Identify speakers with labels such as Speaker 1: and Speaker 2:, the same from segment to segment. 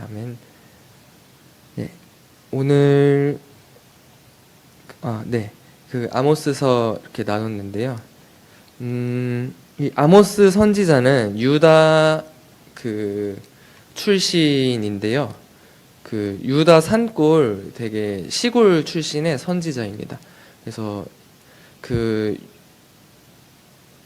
Speaker 1: 아멘. 네, 오늘 네, 그 아모스서 이렇게 나눴는데요. 이 아모스 선지자는 유다 그 출신인데요. 그 유다 산골 되게 시골 출신의 선지자입니다. 그래서 그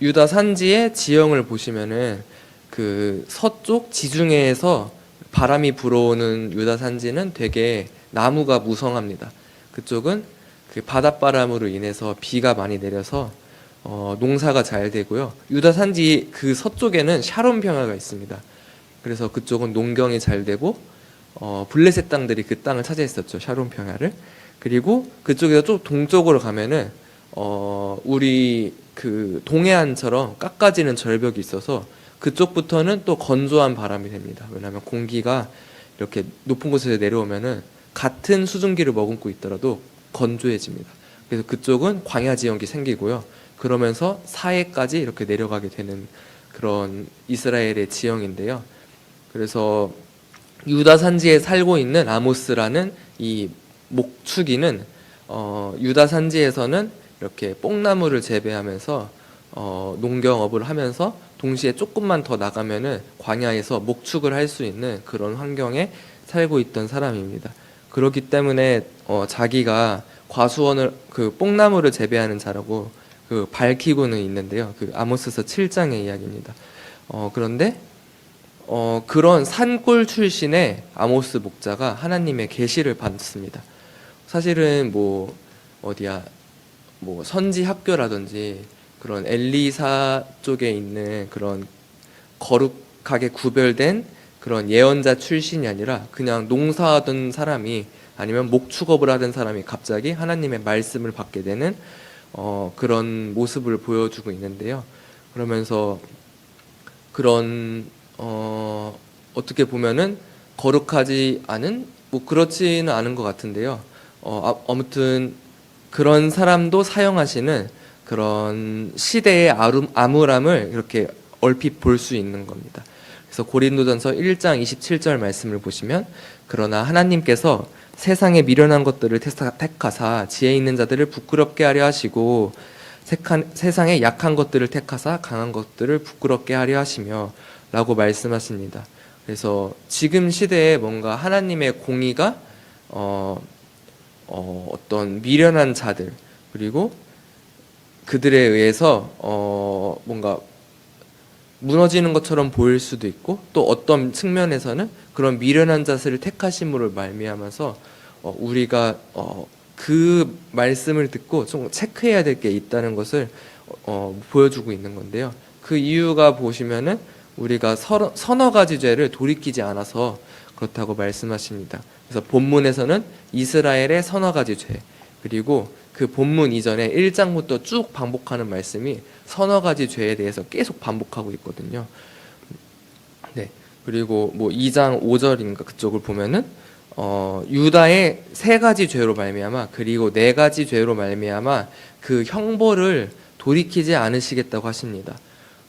Speaker 1: 유다 산지의 지형을 보시면은 그 서쪽 지중해에서 바람이 불어오는 유다 산지는 되게 나무가 무성합니다. 그쪽은 그 바닷바람으로 인해서 비가 많이 내려서 농사가 잘 되고요. 유다 산지 그 서쪽에는 샤론 평야가 있습니다. 그래서 그쪽은 농경이 잘 되고 블레셋 땅들이 그 땅을 차지했었죠. 샤론 평야를. 그리고 그쪽에서 좀 동쪽으로 가면은 우리 그 동해안처럼 깎아지는 절벽이 있어서 그쪽부터는 또 건조한 바람이 됩니다. 왜냐하면 공기가 이렇게 높은 곳에서 내려오면은 같은 수증기를 머금고 있더라도 건조해집니다. 그래서 그쪽은 광야 지역이 생기고요. 그러면서 사해까지 이렇게 내려가게 되는 그런 이스라엘의 지형인데요. 그래서 유다 산지에 살고 있는 아모스라는 이 목축이는 유다 산지에서는 이렇게 뽕나무를 재배하면서 농경업을 하면서 동시에 조금만 더 나가면은 광야에서 목축을 할 수 있는 그런 환경에 살고 있던 사람입니다. 그렇기 때문에 자기가 과수원을 그 뽕나무를 재배하는 자라고 그 밝히고는 있는데요. 그 아모스서 7장의 이야기입니다. 그런데 그런 산골 출신의 아모스 목자가 하나님의 계시를 받습니다. 사실은 뭐 어디야 뭐 선지 학교라든지 그런 엘리사 쪽에 있는 그런 거룩하게 구별된 그런 예언자 출신이 아니라 그냥 농사하던 사람이 아니면 목축업을 하던 사람이 갑자기 하나님의 말씀을 받게 되는 그런 모습을 보여주고 있는데요. 그러면서 그런 어떻게 보면은 거룩하지 않은 뭐 그렇지는 않은 것 같은데요. 아무튼 그런 사람도 사용하시는 그런 시대의 암울함을 이렇게 얼핏 볼 수 있는 겁니다. 그래서 고린도전서 1장 27절 말씀을 보시면 그러나 하나님께서 세상에 미련한 것들을 택하사 지혜 있는 자들을 부끄럽게 하려 하시고 세상에 약한 것들을 택하사 강한 것들을 부끄럽게 하려 하시며 라고 말씀하십니다. 그래서 지금 시대에 뭔가 하나님의 공의가 어떤 미련한 자들 그리고 그들에 의해서 뭔가 무너지는 것처럼 보일 수도 있고 또 어떤 측면에서는 그런 미련한 자세를 택하심으로 말미암아서 우리가 그 말씀을 듣고 좀 체크해야 될 게 있다는 것을 보여주고 있는 건데요. 그 이유가 보시면은 우리가 서너 가지 죄를 돌이키지 않아서 그렇다고 말씀하십니다. 그래서 본문에서는 이스라엘의 서너 가지 죄 그리고 그 본문 이전에 1장부터 쭉 반복하는 말씀이 서너 가지 죄에 대해서 계속 반복하고 있거든요. 네. 그리고 뭐 2장 5절인가 그쪽을 보면은 유다의 세 가지 죄로 말미암아 그리고 네 가지 죄로 말미암아 그 형벌을 돌이키지 않으시겠다고 하십니다.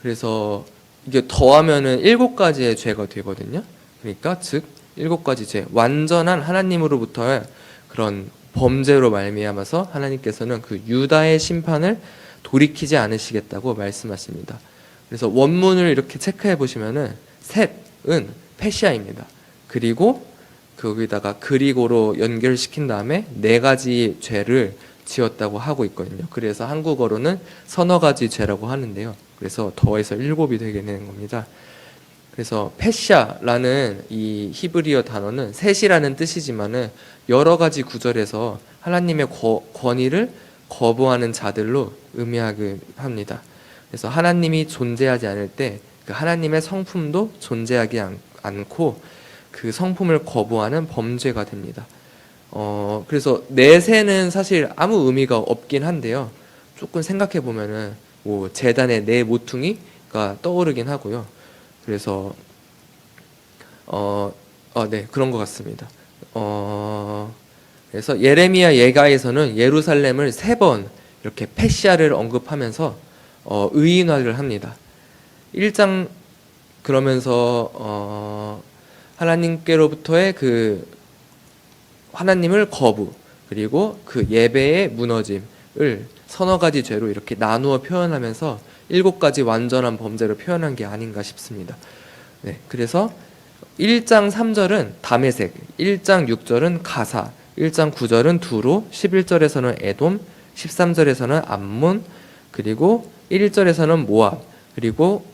Speaker 1: 그래서 이게 더하면은 7가지의 죄가 되거든요. 그러니까 즉 7가지 죄, 완전한 하나님으로부터의 그런 범죄로 말미암아서 하나님께서는 그 유다의 심판을 돌이키지 않으시겠다고 말씀하십니다. 그래서 원문을 이렇게 체크해 보시면은 셋은 페시아입니다. 그리고 거기다가 그리고로 연결시킨 다음에 네 가지 죄를 지었다고 하고 있거든요. 그래서 한국어로는 서너 가지 죄라고 하는데요. 그래서 더해서 7이 되게 되는 겁니다. 그래서 페시아라는 이 히브리어 단어는 셋이라는 뜻이지만은 여러 가지 구절에서 하나님의 권위를 거부하는 자들로 의미하게 합니다. 그래서 하나님이 존재하지 않을 때 그 하나님의 성품도 존재하지 않고 그 성품을 거부하는 범죄가 됩니다. 그래서 내세는 사실 아무 의미가 없긴 한데요. 조금 생각해 보면은 뭐 제단의 네 모퉁이가 떠오르긴 하고요. 그래서 네, 그런 것 같습니다. 그래서 예레미야 예가에서는 예루살렘을 3번 이렇게 페시아를 언급하면서 의인화를 합니다. 1장 그러면서 하나님께로부터의 그 하나님을 거부, 그리고 그 예배의 무너짐을 서너 가지 죄로 이렇게 나누어 표현하면서 7가지 완전한 범죄로 표현한 게 아닌가 싶습니다. 네, 그래서 1장 3절은 다메섹, 1장 6절은 가사, 1장 9절은 두로, 11절에서는 에돔, 13절에서는 암몬, 그리고 1절에서는 모압, 그리고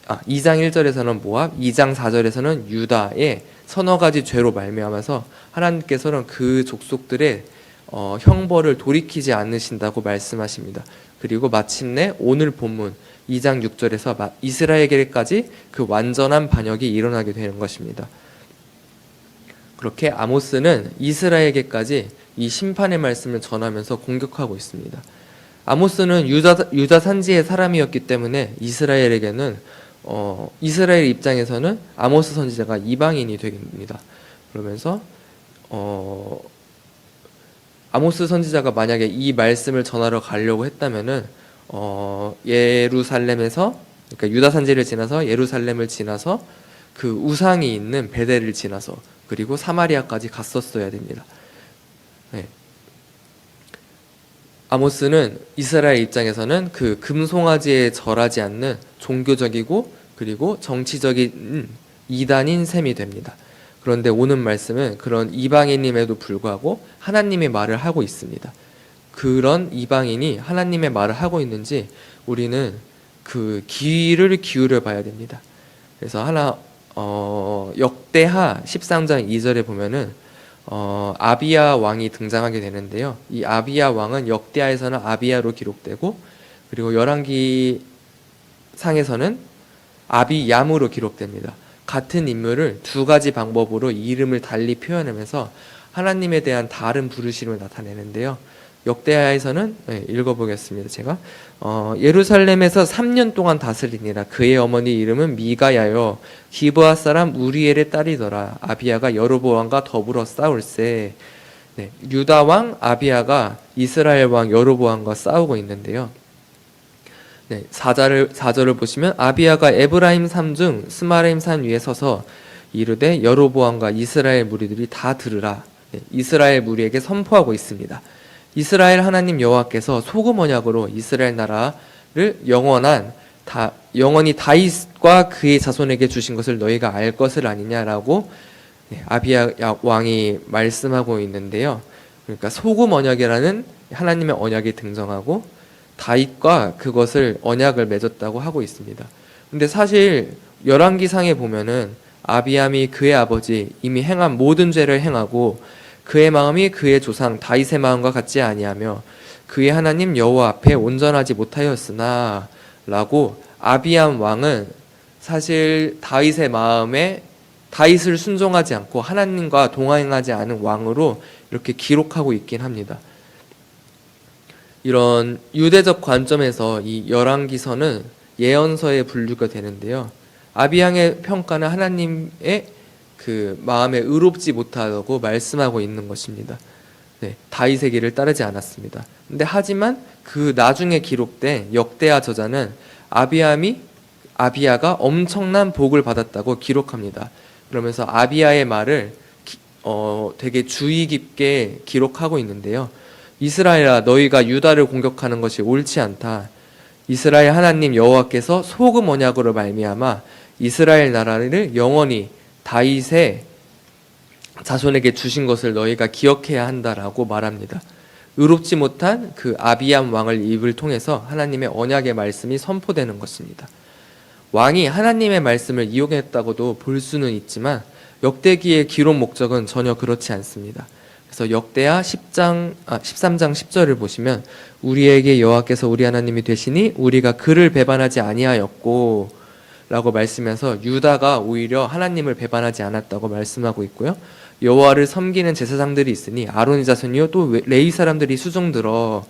Speaker 1: 2장 1절에서는 모압, 2장 4절에서는 유다의 서너 가지 죄로 말미암아서 하나님께서는 그 족속들의 형벌을 돌이키지 않으신다고 말씀하십니다. 그리고 마침내 오늘 본문 2장 6절에서 이스라엘에게까지 그 완전한 반역이 일어나게 되는 것입니다. 그렇게 아모스는 이스라엘에게까지 이 심판의 말씀을 전하면서 공격하고 있습니다. 아모스는 유다 산지의 사람이었기 때문에 이스라엘에게는 이스라엘 입장에서는 아모스 선지자가 이방인이 됩니다. 그러면서 아모스 선지자가 만약에 이 말씀을 전하러 가려고 했다면은 예루살렘에서, 그러니까 유다 산지를 지나서 예루살렘을 지나서 그 우상이 있는 베델을 지나서 그리고 사마리아까지 갔었어야 됩니다. 네. 아모스는 이스라엘 입장에서는 그 금송아지에 절하지 않는 종교적이고 그리고 정치적인 이단인 셈이 됩니다. 그런데 오는 말씀은 그런 이방인임에도 불구하고 하나님의 말을 하고 있습니다. 그런 이방인이 하나님의 말을 하고 있는지 우리는 그 귀를 기울여 봐야 됩니다. 그래서 역대하 13장 2절에 보면은 아비야 왕이 등장하게 되는데요. 이 아비야 왕은 역대하에서는 아비야로 기록되고, 그리고 열왕기 상에서는 아비얌으로 기록됩니다. 같은 인물을 2가지 방법으로 이름을 달리 표현하면서 하나님에 대한 다른 부르심을 나타내는데요. 역대하에서는 읽어보겠습니다. 제가 예루살렘에서 3년 동안 다스리니라. 그의 어머니 이름은 미가야요 기브아 사람 우리엘의 딸이더라. 아비야가 여로보암과 더불어 싸울세. 네, 유다 왕 아비야가 이스라엘 왕 여로보암과 싸우고 있는데요. 네, 4절을 보시면 아비야가 에브라임 산 중 스마레임 산 위에 서서 이르되 여로보암과 이스라엘 무리들이 다 들으라. 네, 이스라엘 무리에게 선포하고 있습니다. 이스라엘 하나님 여호와께서 소금 언약으로 이스라엘 나라를 영원히 다윗과 그의 자손에게 주신 것을 너희가 알 것을 아니냐라고 아비야 왕이 말씀하고 있는데요. 그러니까 소금 언약이라는 하나님의 언약이 등장하고 다윗과 그것을 언약을 맺었다고 하고 있습니다. 근데 사실 열왕기상에 보면은 아비암이 그의 아버지 이미 행한 모든 죄를 행하고 그의 마음이 그의 조상 다윗의 마음과 같지 아니하며 그의 하나님 여호와 앞에 온전하지 못하였으나 라고 아비암 왕은 사실 다윗의 마음에 다윗을 순종하지 않고 하나님과 동행하지 않은 왕으로 이렇게 기록하고 있긴 합니다. 이런 유대적 관점에서 이 열왕기서는 예언서에 분류가 되는데요. 아비양의 평가는 하나님의 그 마음에 의롭지 못하다고 말씀하고 있는 것입니다. 네, 다윗의 길을 따르지 않았습니다. 근데 하지만 그 나중에 기록된 역대하 저자는 아비야가 엄청난 복을 받았다고 기록합니다. 그러면서 아비야의 말을 되게 주의 깊게 기록하고 있는데요. 이스라엘아, 너희가 유다를 공격하는 것이 옳지 않다. 이스라엘 하나님 여호와께서 소금 언약으로 말미암아 이스라엘 나라를 영원히 다윗의 자손에게 주신 것을 너희가 기억해야 한다라고 말합니다. 의롭지 못한 그 아비암 왕을 입을 통해서 하나님의 언약의 말씀이 선포되는 것입니다. 왕이 하나님의 말씀을 이용했다고도 볼 수는 있지만 역대기의 기록 목적은 전혀 그렇지 않습니다. 그래서 역대하 13장 10절을 보시면 우리에게 여호와께서 우리 하나님이 되시니 우리가 그를 배반하지 아니하였고 라고 말씀하면서 유다가 오히려 하나님을 배반하지 않았다고 말씀하고 있고요. 여호와를 섬기는 제사장들이 있으니 아론의 자손이요 또 레위 사람들이 수종들어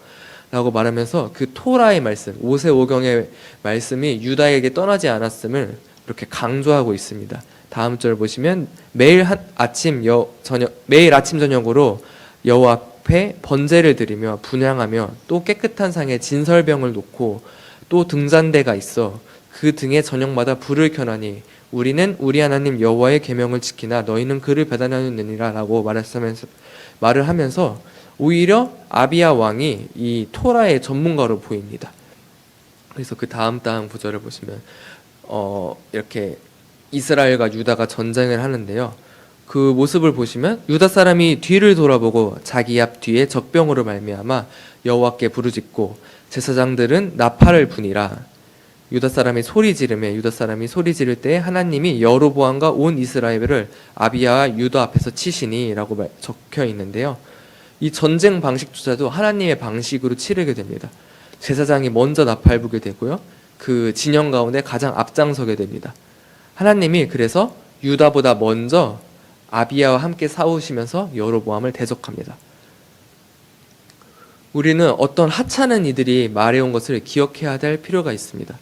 Speaker 1: 라고 말하면서 그 토라의 말씀, 오세오경의 말씀이 유다에게 떠나지 않았음을 이렇게 강조하고 있습니다. 다음 절 보시면 매일 아침 저녁으로 여호와 앞에 번제를 드리며 분향하며 또 깨끗한 상에 진설병을 놓고 또 등잔대가 있어 그 등에 저녁마다 불을 켜나니 우리는 우리 하나님 여호와의 계명을 지키나 너희는 그를 배반하였느니라 라고 말을 하면서 오히려 아비야 왕이 이 토라의 전문가로 보입니다. 그래서 그 다음 구절을 보시면 이렇게 이스라엘과 유다가 전쟁을 하는데요. 그 모습을 보시면 유다 사람이 뒤를 돌아보고 자기 앞 뒤에 적병으로 말미암아 여호와께 부르짖고 제사장들은 나팔을 부니라. 유다 사람이 소리 지를 때 하나님이 여로보암과 온 이스라엘을 아비야와 유다 앞에서 치시니라고 적혀 있는데요. 이 전쟁 방식조차도 하나님의 방식으로 치르게 됩니다. 제사장이 먼저 나팔 부게 되고요. 그 진영 가운데 가장 앞장서게 됩니다. 하나님이 그래서 유다보다 먼저 아비야와 함께 싸우시면서 여로보암을 대적합니다. 우리는 어떤 하찮은 이들이 말해온 것을 기억해야 될 필요가 있습니다.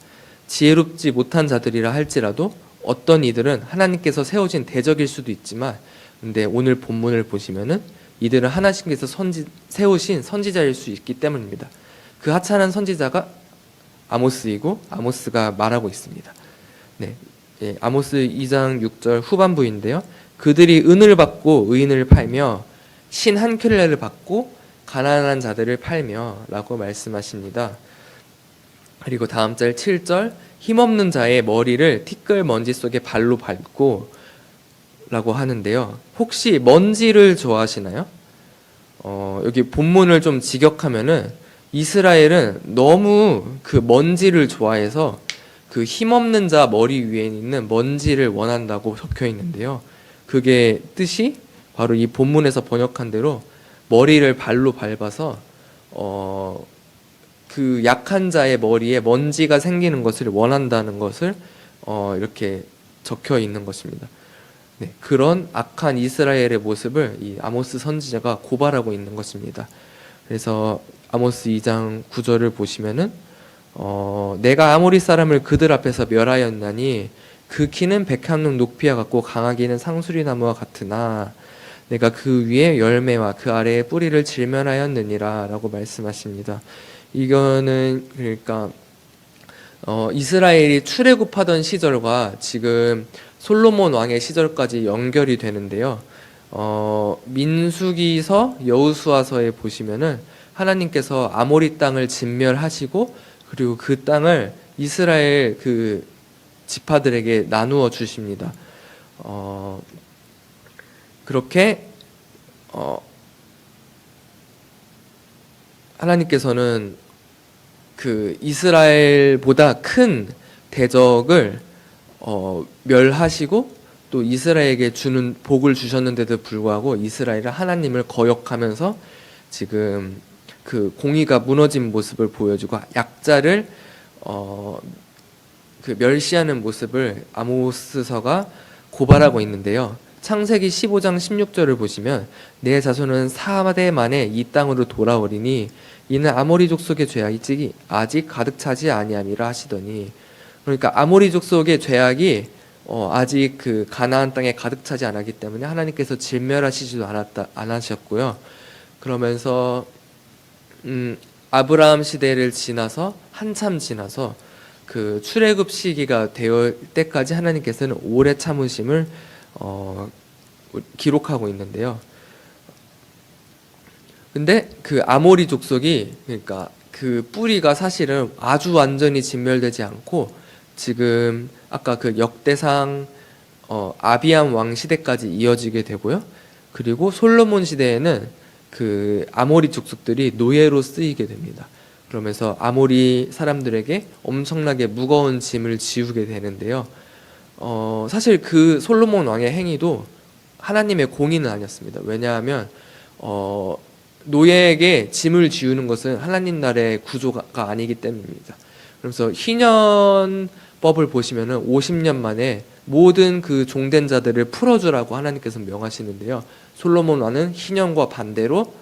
Speaker 1: 지혜롭지 못한 자들이라 할지라도 어떤 이들은 하나님께서 세우신 대적일 수도 있지만, 근데 오늘 본문을 보시면은 이들은 하나님께서 세우신 선지자일 수 있기 때문입니다. 그 하찮은 선지자가 아모스이고 아모스가 말하고 있습니다. 네, 아모스 2장 6절 후반부인데요. 그들이 은을 받고 의인을 팔며 신 한 켤레를 받고 가난한 자들을 팔며 라고 말씀하십니다. 그리고 다음 절 7절 힘없는 자의 머리를 티끌 먼지 속에 발로 밟고 라고 하는데요. 혹시 먼지를 좋아하시나요? 여기 본문을 좀 직역하면은 이스라엘은 너무 그 먼지를 좋아해서 그 힘없는 자 머리 위에 있는 먼지를 원한다고 적혀 있는데요. 그게 뜻이 바로 이 본문에서 번역한 대로 머리를 발로 밟아서 그 약한 자의 머리에 먼지가 생기는 것을 원한다는 것을 이렇게 적혀 있는 것입니다. 네, 그런 악한 이스라엘의 모습을 이 아모스 선지자가 고발하고 있는 것입니다. 그래서 아모스 2장 9절을 보시면은 내가 아모리 사람을 그들 앞에서 멸하였나니 그 키는 백향목 높이와 같고 강하기는 상수리 나무와 같으나 내가 그 위에 열매와 그 아래에 뿌리를 질면하였느니라 라고 말씀하십니다. 이거는 그러니까 이스라엘이 출애굽하던 시절과 지금 솔로몬 왕의 시절까지 연결이 되는데요. 민수기서 여호수아서에 보시면은 하나님께서 아모리 땅을 진멸하시고 그리고 그 땅을 이스라엘 그 지파들에게 나누어 주십니다. 그렇게 하나님께서는 그 이스라엘보다 큰 대적을 멸하시고 또 이스라엘에게 주는 복을 주셨는데도 불구하고 이스라엘은 하나님을 거역하면서 지금 그 공의가 무너진 모습을 보여주고 약자를 그 멸시하는 모습을 아모스서가 고발하고 있는데요. 창세기 15장 16절을 보시면 내 자손은 4대 만에 이 땅으로 돌아오리니 이는 아모리 족속의 죄악이 아직 가득 차지 아니함이라 하시더니, 그러니까 아모리 족속의 죄악이 아직 그 가나안 땅에 가득 차지 않았기 때문에 하나님께서 진멸하시지도 않으셨고요. 그러면서 아브라함 시대를 지나서 한참 지나서 그 출애굽 시기가 되을 때까지 하나님께서는 오래 참으심을 기록하고 있는데요. 근데 그 아모리 족속이 그러니까 그 뿌리가 사실은 아주 완전히 진멸되지 않고 지금 아까 그 역대상 아비암 왕 시대까지 이어지게 되고요. 그리고 솔로몬 시대에는 그 아모리 족속들이 노예로 쓰이게 됩니다. 그러면서 아모리 사람들에게 엄청나게 무거운 짐을 지우게 되는데요. 사실 그 솔로몬 왕의 행위도 하나님의 공의는 아니었습니다. 왜냐하면 노예에게 짐을 지우는 것은 하나님 나라의 구조가 아니기 때문입니다. 그래서 희년법을 보시면은 50년 만에 모든 그 종된 자들을 풀어주라고 하나님께서 명하시는데요. 솔로몬 왕은 희년과 반대로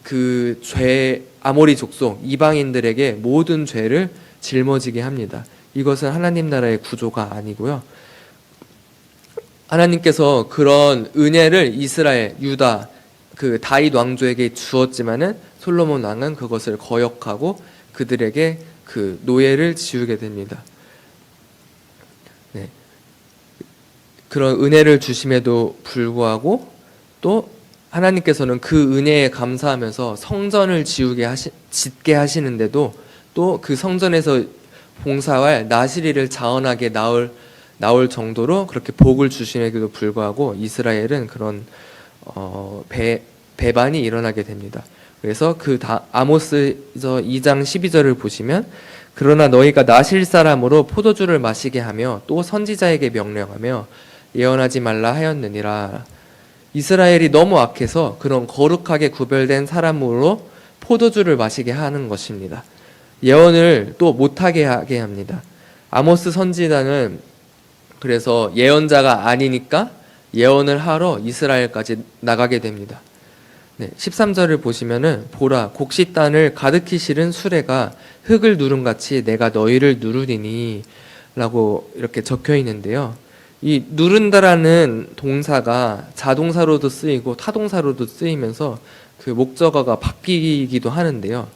Speaker 1: 그 아모리 족속 이방인들에게 모든 죄를 짊어지게 합니다. 이것은 하나님 나라의 구조가 아니고요. 하나님께서 그런 은혜를 이스라엘, 유다, 그 다윗 왕조에게 주었지만은 솔로몬 왕은 그것을 거역하고 그들에게 그 노예를 지우게 됩니다. 그런 은혜를 주심에도 불구하고 또 하나님께서는 그 은혜에 감사하면서 성전을 짓게 하시는데도 또 그 성전에서 봉사할 나시리를 자원하게 나올 정도로 그렇게 복을 주심에도 불구하고 이스라엘은 그런 배반이 일어나게 됩니다. 그래서 아모스서 2장 12절을 보시면 그러나 너희가 나실 사람으로 포도주를 마시게 하며 또 선지자에게 명령하며 예언하지 말라 하였느니라. 이스라엘이 너무 악해서 그런 거룩하게 구별된 사람으로 포도주를 마시게 하는 것입니다. 예언을 또 못하게 하게 합니다. 아모스 선지자는 그래서 예언자가 아니니까 예언을 하러 이스라엘까지 나가게 됩니다. 13절을 보시면은 보라 곡식단을 가득히 실은 수레가 흙을 누름같이 내가 너희를 누르리니 라고 이렇게 적혀 있는데요. 이 누른다라는 동사가 자동사로도 쓰이고 타동사로도 쓰이면서 그 목적어가 바뀌기도 하는데요.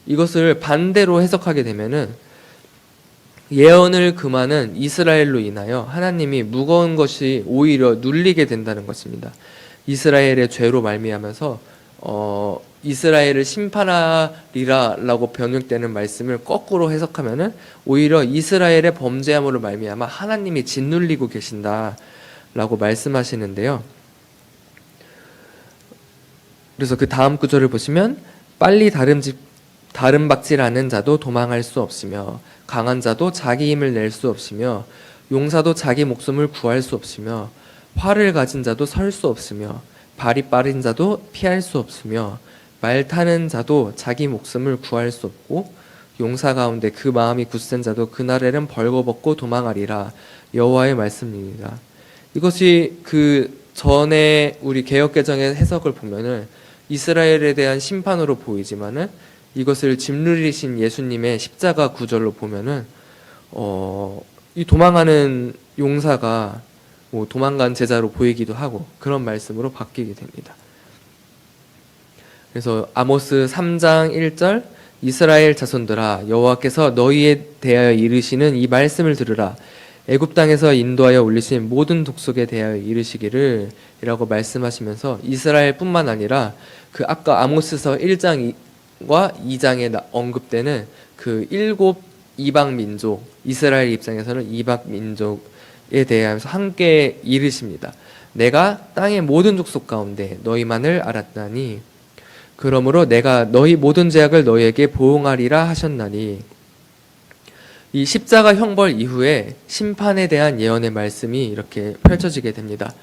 Speaker 1: 이것을 반대로 해석하게 되면은 예언을 금하는 이스라엘로 인하여 하나님이 무거운 것이 오히려 눌리게 된다는 것입니다. 이스라엘의 죄로 말미암아서 이스라엘을 심판하리라라고 번역되는 말씀을 거꾸로 해석하면은 오히려 이스라엘의 범죄함으로 말미암아 하나님이 짓눌리고 계신다라고 말씀하시는데요. 그래서 그 다음 구절을 보시면 빨리 다름박질하는 자도 도망할 수 없으며 강한 자도 자기 힘을 낼 수 없으며 용사도 자기 목숨을 구할 수 없으며 활을 가진 자도 설 수 없으며 발이 빠른 자도 피할 수 없으며 말 타는 자도 자기 목숨을 구할 수 없고 용사 가운데 그 마음이 굳센 자도 그날에는 벌거벗고 도망하리라. 여호와의 말씀입니다. 이것이 그 전에 우리 개역개정의 해석을 보면은 이스라엘에 대한 심판으로 보이지만은 이것을 짓누리신 예수님의 십자가 구절로 보면은 이 도망하는 용사가 도망간 제자로 보이기도 하고 그런 말씀으로 바뀌게 됩니다. 그래서 아모스 3장 1절 이스라엘 자손들아 여호와께서 너희에 대하여 이르시는 이 말씀을 들으라. 애굽 땅에서 인도하여 올리신 모든 족속에 대하여 이르시기를 이라고 말씀하시면서 이스라엘뿐만 아니라 그 아까 아모스서 1장과 2장에 언급되는 그 7 이방 민족 이스라엘 입장에서는 이방 민족에 대하여서 함께 이르십니다. 내가 땅의 모든 족속 가운데 너희만을 알았나니 그러므로 내가 너희 모든 죄악을 너희에게 보응하리라 하셨나니. 이 십자가 형벌 이후에 심판에 대한 예언의 말씀이 이렇게 펼쳐지게 됩니다.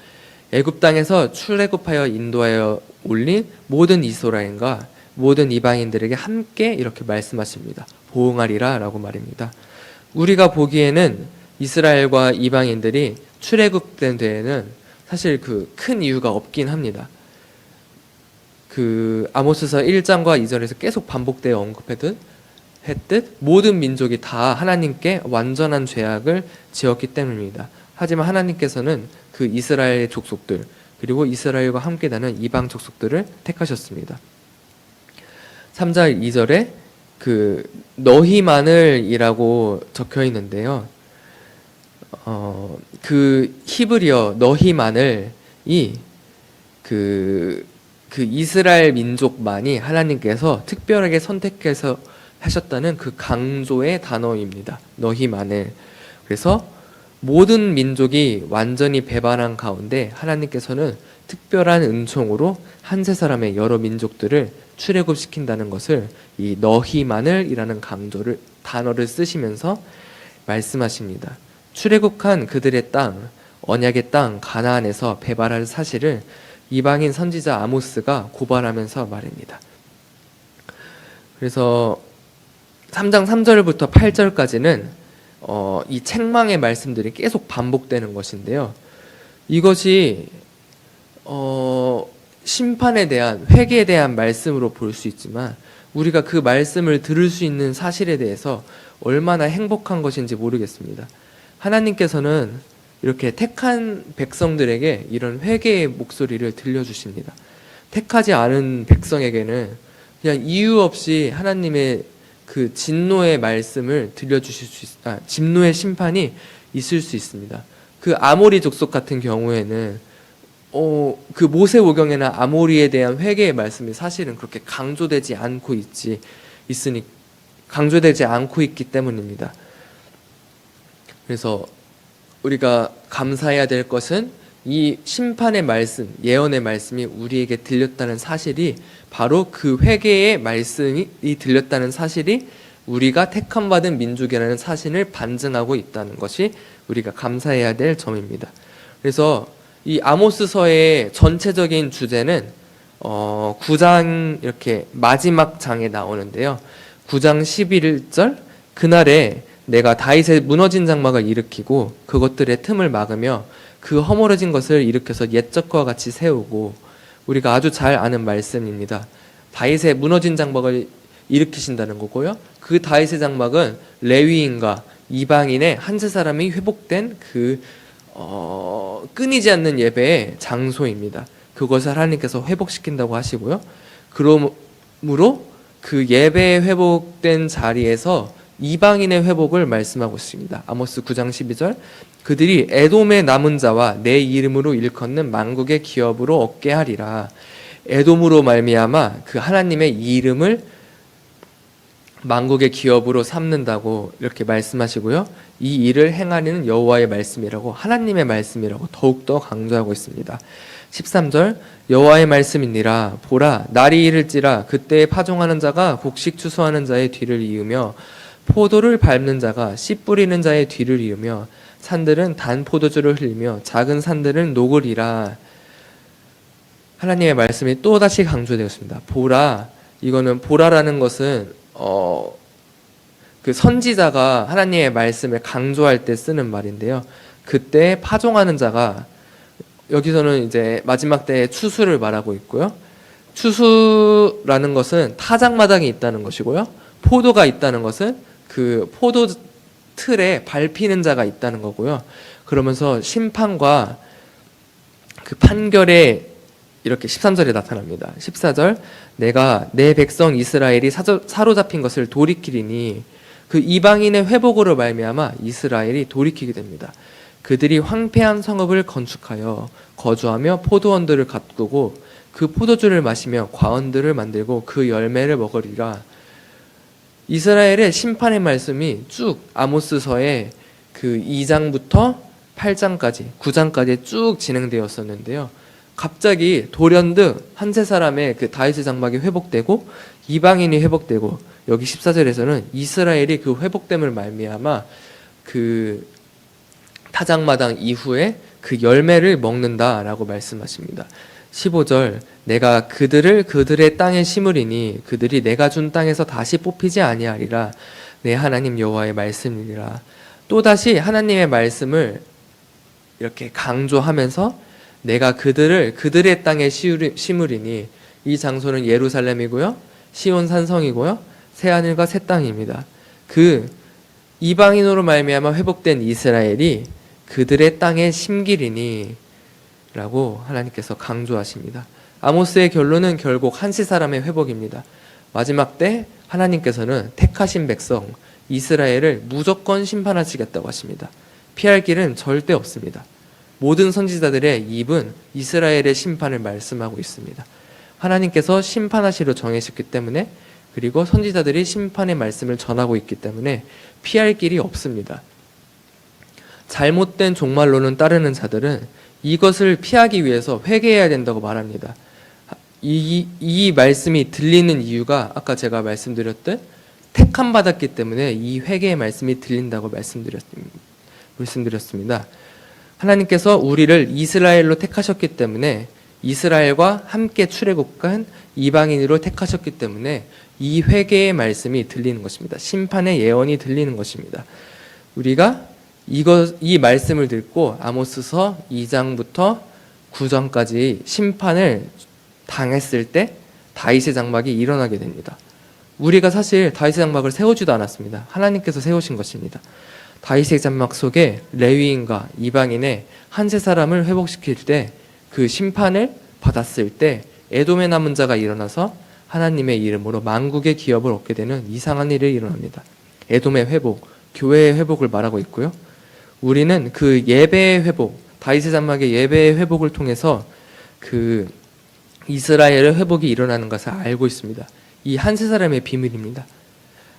Speaker 1: 애굽 땅에서 출애굽하여 인도하여 올린 모든 이스라엘과 모든 이방인들에게 함께 이렇게 말씀하십니다. 보응하리라 라고 말입니다. 우리가 보기에는 이스라엘과 이방인들이 출애굽된 데에는 사실 그 큰 이유가 없긴 합니다. 그 아모스서 1장과 2절에서 계속 반복되어 했듯 모든 민족이 다 하나님께 완전한 죄악을 지었기 때문입니다. 하지만 하나님께서는 그 이스라엘의 족속들 그리고 이스라엘과 함께 나는 이방 족속들을 택하셨습니다. 3절 2절에 그 너희만을이라고 적혀 있는데요. 그 히브리어 너희만을이 그 이스라엘 민족만이 하나님께서 특별하게 선택해서 하셨다는 그 강조의 단어입니다. 너희만을. 그래서 모든 민족이 완전히 배반한 가운데 하나님께서는 특별한 은총으로 한 세 사람의 여러 민족들을 출애굽시킨다는 것을 이 너희만을이라는 단어를 쓰시면서 말씀하십니다. 출애굽한 그들의 땅, 언약의 땅 가나안에서 배반할 사실을 이방인 선지자 아모스가 고발하면서 말입니다. 그래서 3장 3절부터 8절까지는 이 책망의 말씀들이 계속 반복되는 것인데요. 이것이 심판에 대한 회개에 대한 말씀으로 볼 수 있지만 우리가 그 말씀을 들을 수 있는 사실에 대해서 얼마나 행복한 것인지 모르겠습니다. 하나님께서는 이렇게 택한 백성들에게 이런 회개의 목소리를 들려주십니다. 택하지 않은 백성에게는 그냥 이유 없이 하나님의 그 진노의 말씀을 진노의 심판이 있을 수 있습니다. 그 아모리 족속 같은 경우에는 그 모세오경이나 아모리에 대한 회개의 말씀이 사실은 그렇게 강조되지 않고 강조되지 않고 있기 때문입니다. 그래서 우리가 감사해야 될 것은 이 심판의 말씀, 예언의 말씀이 우리에게 들렸다는 사실이, 바로 그 회개의 말씀이 들렸다는 사실이 우리가 택함받은 민족이라는 사실을 반증하고 있다는 것이 우리가 감사해야 될 점입니다. 그래서 이 아모스서의 전체적인 주제는 9장 이렇게 마지막 장에 나오는데요. 9장 11절, 그날에 내가 다윗의 무너진 장막을 일으키고 그것들의 틈을 막으며 그 허물어진 것을 일으켜서 옛적과 같이 세우고, 우리가 아주 잘 아는 말씀입니다. 다윗의 무너진 장막을 일으키신다는 거고요. 그 다윗의 장막은 레위인과 이방인의 한 세 사람이 회복된 그 끊이지 않는 예배의 장소입니다. 그것을 하나님께서 회복시킨다고 하시고요. 그러므로 그 예배에 회복된 자리에서 이방인의 회복을 말씀하고 있습니다. 아모스 9장 12절, 그들이 에돔의 남은 자와 내 이름으로 일컫는 만국의 기업으로 얻게 하리라. 에돔으로 말미암아 그 하나님의 이름을 만국의 기업으로 삼는다고 이렇게 말씀하시고요. 이 일을 행하는 여호와의 말씀이라고, 하나님의 말씀이라고 더욱더 강조하고 있습니다. 13절, 여호와의 말씀이니라. 보라, 날이 이를지라 그때에 파종하는 자가 곡식 추수하는 자의 뒤를 이으며 포도를 밟는 자가 씨 뿌리는 자의 뒤를 이으며 산들은 단 포도주를 흘리며 작은 산들은 녹으리라. 하나님의 말씀이 또다시 강조되었습니다. 보라, 이거는 보라라는 것은 그 선지자가 하나님의 말씀을 강조할 때 쓰는 말인데요. 그때 파종하는 자가, 여기서는 이제 마지막 때의 추수를 말하고 있고요. 추수라는 것은 타작마당이 있다는 것이고요. 포도가 있다는 것은 그 포도 틀에 밟히는 자가 있다는 거고요. 그러면서 심판과 그 판결에 이렇게 13절에 나타납니다. 14절, 내가 내 백성 이스라엘이 사로잡힌 것을 돌이키리니, 그 이방인의 회복으로 말미암아 이스라엘이 돌이키게 됩니다. 그들이 황폐한 성읍을 건축하여 거주하며 포도원들을 가꾸고 그 포도주를 마시며 과원들을 만들고 그 열매를 먹으리라. 이스라엘의 심판의 말씀이 쭉 아모스서의 그 2장부터 8장까지 9장까지 쭉 진행되었었는데요. 갑자기 돌연듯 한 세 사람의 그 다윗의 장막이 회복되고 이방인이 회복되고, 여기 14절에서는 이스라엘이 그 회복됨을 말미암아 그 타작마당 이후에 그 열매를 먹는다라고 말씀하십니다. 15절, 내가 그들을 그들의 땅에 심으리니 그들이 내가 준 땅에서 다시 뽑히지 아니하리라. 내 하나님 여호와의 말씀이니라. 또다시 하나님의 말씀을 이렇게 강조하면서 내가 그들을 그들의 땅에 심으리니, 이 장소는 예루살렘이고요, 시온 산성이고요, 새하늘과 새 땅입니다. 그 이방인으로 말미암아 회복된 이스라엘이 그들의 땅에 심기리니 라고 하나님께서 강조하십니다. 아모스의 결론은 결국 한시 사람의 회복입니다. 마지막 때 하나님께서는 택하신 백성 이스라엘을 무조건 심판하시겠다고 하십니다. 피할 길은 절대 없습니다. 모든 선지자들의 입은 이스라엘의 심판을 말씀하고 있습니다. 하나님께서 심판하시려 정하셨기 때문에, 그리고 선지자들이 심판의 말씀을 전하고 있기 때문에 피할 길이 없습니다. 잘못된 종말론을 따르는 자들은 이것을 피하기 위해서 회개해야 된다고 말합니다. 이 말씀이 들리는 이유가 아까 제가 말씀드렸듯 택함 받았기 때문에 이 회개의 말씀이 들린다고 말씀드렸습니다. 하나님께서 우리를 이스라엘로 택하셨기 때문에, 이스라엘과 함께 출애굽한 이방인으로 택하셨기 때문에 이 회개의 말씀이 들리는 것입니다. 심판의 예언이 들리는 것입니다. 우리가 이 말씀을 듣고 아모스서 2장부터 9장까지 심판을 당했을 때 다윗의 장막이 일어나게 됩니다. 우리가 사실 다윗의 장막을 세우지도 않았습니다. 하나님께서 세우신 것입니다. 다윗의 장막 속에 레위인과 이방인의 한 세 사람을 회복시킬 때, 그 심판을 받았을 때 에돔의 남은 자가 일어나서 하나님의 이름으로 만국의 기업을 얻게 되는 이상한 일이 일어납니다. 에돔의 회복, 교회의 회복을 말하고 있고요. 우리는 그 예배의 회복, 다윗의 장막의 예배의 회복을 통해서 그 이스라엘의 회복이 일어나는 것을 알고 있습니다. 이 한 세 사람의 비밀입니다.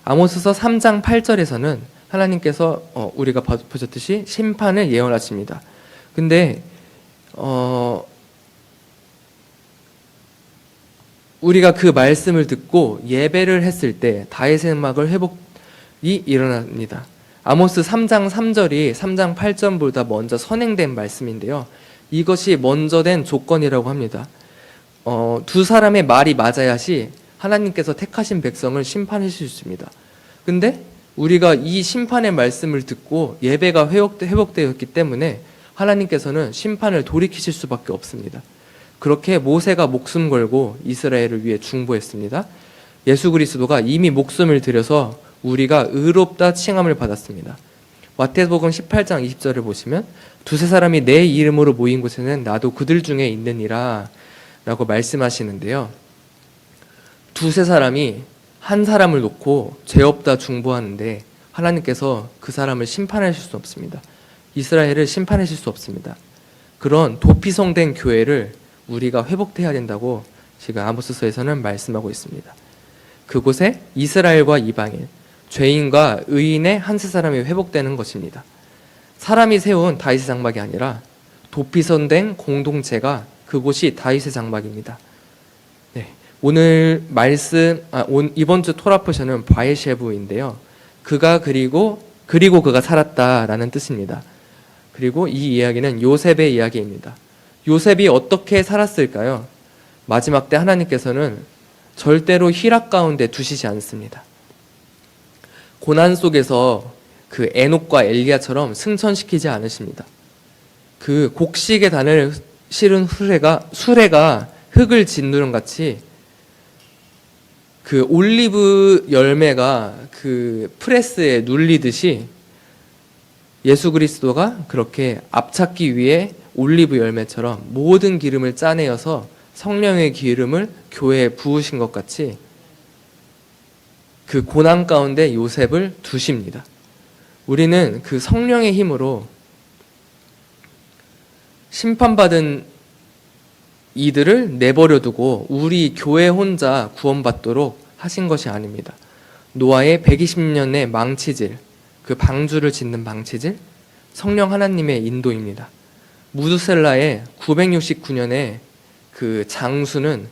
Speaker 1: 아모스서 3장 8절에서는 하나님께서 우리가 보셨듯이 심판을 예언하십니다. 근데 우리가 그 말씀을 듣고 예배를 했을 때 다윗의 장막을 회복이 일어납니다. 아모스 3장 3절이 3장 8절보다 먼저 선행된 말씀인데요. 이것이 먼저 된 조건이라고 합니다. 두 사람의 말이 맞아야지 하나님께서 택하신 백성을 심판하실 수 있습니다. 근데 우리가 이 심판의 말씀을 듣고 예배가 회복되었기 때문에 하나님께서는 심판을 돌이키실 수밖에 없습니다. 그렇게 모세가 목숨 걸고 이스라엘을 위해 중보했습니다. 예수 그리스도가 이미 목숨을 들여서 우리가 의롭다 칭함을 받았습니다. 마태복음 18장 20절을 보시면 두세 사람이 내 이름으로 모인 곳에는 나도 그들 중에 있느니라 라고 말씀하시는데요. 두세 사람이 한 사람을 놓고 죄 없다 중보하는데 하나님께서 그 사람을 심판하실 수 없습니다. 이스라엘을 심판하실 수 없습니다. 그런 도피성된 교회를 우리가 회복해야 된다고 지금 아모스서에서는 말씀하고 있습니다. 그곳에 이스라엘과 이방인, 죄인과 의인의 한 세 사람이 회복되는 것입니다. 사람이 세운 다윗의 장막이 아니라 도피성된 공동체가 그곳이 다윗의 장막입니다. 네, 오늘 말씀 이번 주 토라 포션은 바에셰부인데요. 그가 그리고 그가 살았다라는 뜻입니다. 그리고 이 이야기는 요셉의 이야기입니다. 요셉이 어떻게 살았을까요? 마지막 때 하나님께서는 절대로 희락 가운데 두시지 않습니다. 고난 속에서 그 에녹과 엘리야처럼 승천시키지 않으십니다. 그 곡식의 단을 실은 수레가 흙을 짓누른 같이 그 올리브 열매가 그 프레스에 눌리듯이 예수 그리스도가 그렇게 앞찾기 위해 올리브 열매처럼 모든 기름을 짜내어서 성령의 기름을 교회에 부으신 것 같이 그 고난 가운데 요셉을 두십니다. 우리는 그 성령의 힘으로 심판받은 이들을 내버려 두고 우리 교회 혼자 구원받도록 하신 것이 아닙니다. 노아의 120년의 망치질, 그 방주를 짓는 망치질, 성령 하나님의 인도입니다. 무두셀라의 969년의 그 장수는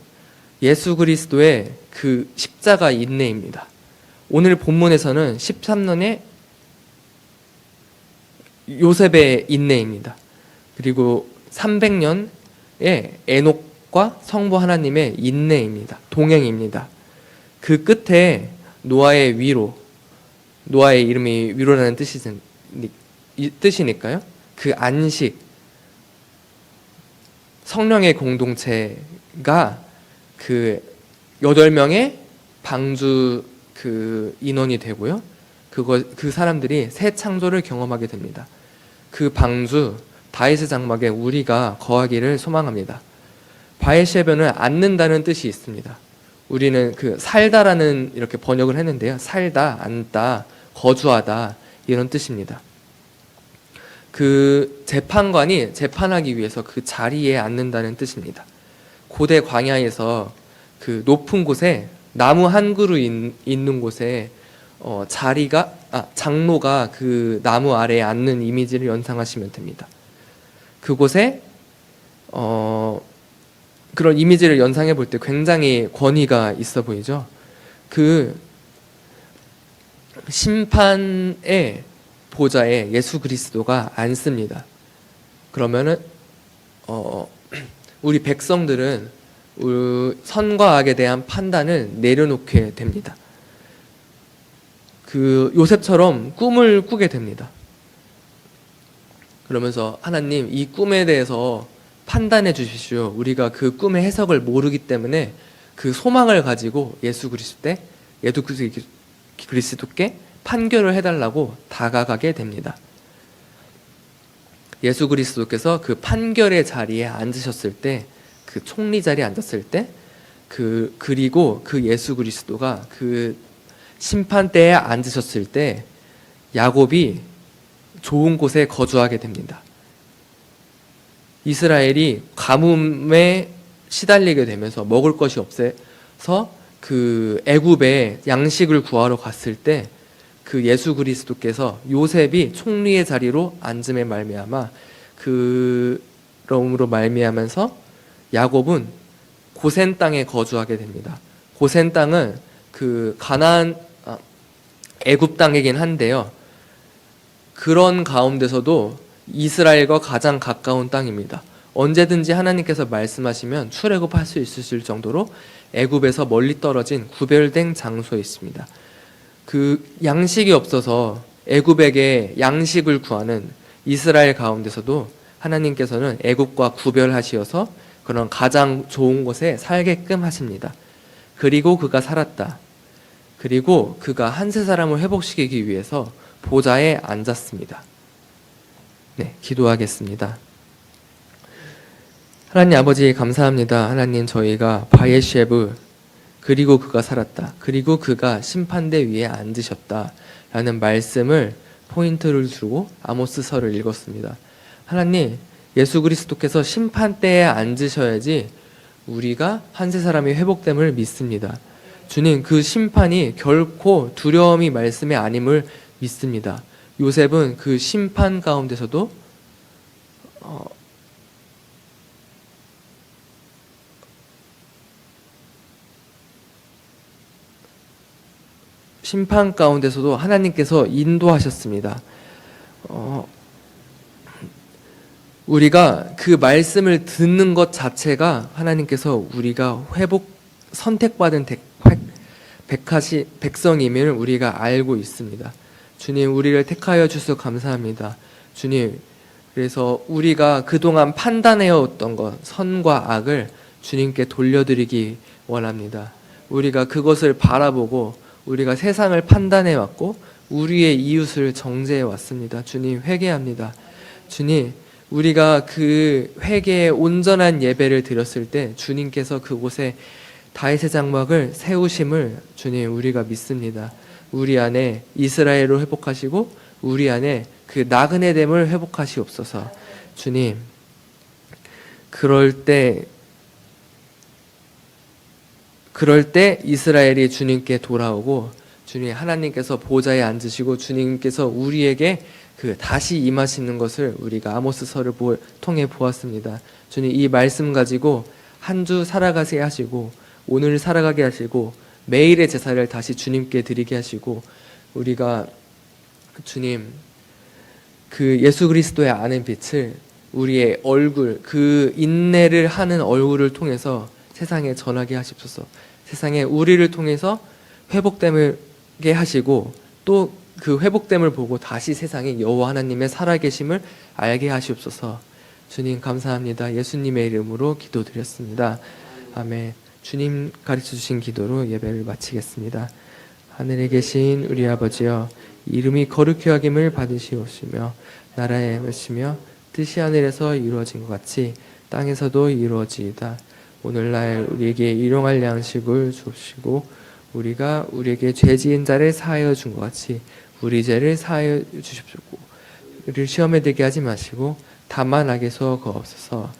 Speaker 1: 예수 그리스도의 그 십자가 인내입니다. 오늘 본문에서는 13년의 요셉의 인내입니다. 그리고 300년의 에녹과 성부 하나님의 인내입니다. 동행입니다. 그 끝에 노아의 위로, 노아의 이름이 위로라는 뜻이니까요. 그 안식, 성령의 공동체가 그 8명의 방주 그 인원이 되고요. 그 사람들이 새 창조를 경험하게 됩니다. 그 방주 다윗의 장막에 우리가 거하기를 소망합니다. 바에셰베는 앉는다는 뜻이 있습니다. 우리는 그 살다라는 이렇게 번역을 했는데요. 살다, 앉다, 거주하다 이런 뜻입니다. 그 재판관이 재판하기 위해서 그 자리에 앉는다는 뜻입니다. 고대 광야에서 그 높은 곳에 나무 한 그루 있는 곳에 장로가 그 나무 아래에 앉는 이미지를 연상하시면 됩니다. 그곳에 그런 이미지를 연상해 볼 때 굉장히 권위가 있어 보이죠. 그 심판의 보좌에 예수 그리스도가 앉습니다. 그러면은 우리 백성들은 선과 악에 대한 판단을 내려놓게 됩니다. 그 요셉처럼 꿈을 꾸게 됩니다. 그러면서 하나님 이 꿈에 대해서 판단해 주십시오. 우리가 그 꿈의 해석을 모르기 때문에 그 소망을 가지고 예수 그리스도께 판결을 해달라고 다가가게 됩니다. 예수 그리스도께서 그 판결의 자리에 앉으셨을 때, 그 총리 자리에 앉았을 때, 그리고 그 예수 그리스도가 그 심판대에 앉으셨을 때 야곱이 좋은 곳에 거주하게 됩니다. 이스라엘이 가뭄에 시달리게 되면서 먹을 것이 없어서 그 애굽에 양식을 구하러 갔을 때 그 예수 그리스도께서 요셉이 총리의 자리로 앉음에 말미암아 그러므로 말미암아서 야곱은 고센 땅에 거주하게 됩니다. 고센 땅은 그 가나안 애굽 땅이긴 한데요. 그런 가운데서도 이스라엘과 가장 가까운 땅입니다. 언제든지 하나님께서 말씀하시면 출애굽할 수 있으실 정도로 애굽에서 멀리 떨어진 구별된 장소에 있습니다. 그 양식이 없어서 애굽에게 양식을 구하는 이스라엘 가운데서도 하나님께서는 애굽과 구별하시어서 그런 가장 좋은 곳에 살게끔 하십니다. 그리고 그가 살았다. 그리고 그가 한 세 사람을 회복시키기 위해서 보좌에 앉았습니다. 네, 기도하겠습니다. 하나님 아버지 감사합니다. 하나님 저희가 바예쉐브 그리고 그가 살았다. 그리고 그가 심판대 위에 앉으셨다. 라는 말씀을 포인트를 두고 아모스서를 읽었습니다. 하나님 예수 그리스도께서 심판대에 앉으셔야지 우리가 한 세 사람이 회복됨을 믿습니다. 주님 그 심판이 결코 두려움이 말씀이 아님을 믿습니다. 요셉은 그 심판 가운데서도 심판 가운데서도 하나님께서 인도하셨습니다. 우리가 그 말씀을 듣는 것 자체가 하나님께서 우리가 선택받은 백성임을 우리가 알고 있습니다. 주님 우리를 택하여 주셔서 감사합니다. 주님 그래서 우리가 그동안 판단해왔던 것 선과 악을 주님께 돌려드리기 원합니다. 우리가 그것을 바라보고 우리가 세상을 판단해왔고 우리의 이웃을 정죄해왔습니다. 주님 회개합니다. 주님 우리가 그 회개의 온전한 예배를 드렸을 때 주님께서 그곳에 다윗의 장막을 세우심을 주님 우리가 믿습니다. 우리 안에 이스라엘을 회복하시고 우리 안에 그 나그네됨을 회복하시옵소서. 주님 그럴 때 이스라엘이 주님께 돌아오고 주님 하나님께서 보좌에 앉으시고 주님께서 우리에게 그 다시 임하시는 것을 우리가 아모스서를 통해 보았습니다. 주님 이 말씀 가지고 한 주 살아가게 하시고 오늘 살아가게 하시고 매일의 제사를 다시 주님께 드리게 하시고 우리가 주님 그 예수 그리스도의 아는 빛을 우리의 얼굴 그 인내를 하는 얼굴을 통해서 세상에 전하게 하십소서. 세상에 우리를 통해서 회복되게 하시고 또 그 회복됨을 보고 다시 세상에 여호와 하나님의 살아계심을 알게 하시옵소서. 주님 감사합니다. 예수님의 이름으로 기도드렸습니다. 아멘. 주님 가르쳐주신 기도로 예배를 마치겠습니다. 하늘에 계신 우리 아버지여 이름이 거룩히 여김을 받으시옵시며 나라에 오시며 뜻이 하늘에서 이루어진 것 같이 땅에서도 이루어지이다. 오늘날 우리에게 일용할 양식을 주옵시고 우리가 우리에게 죄 지은 자를 사하여 준 것 같이 우리 죄를 사하여 주십시오. 우리를 시험에 들게 하지 마시고 다만 악에서 거옵소서.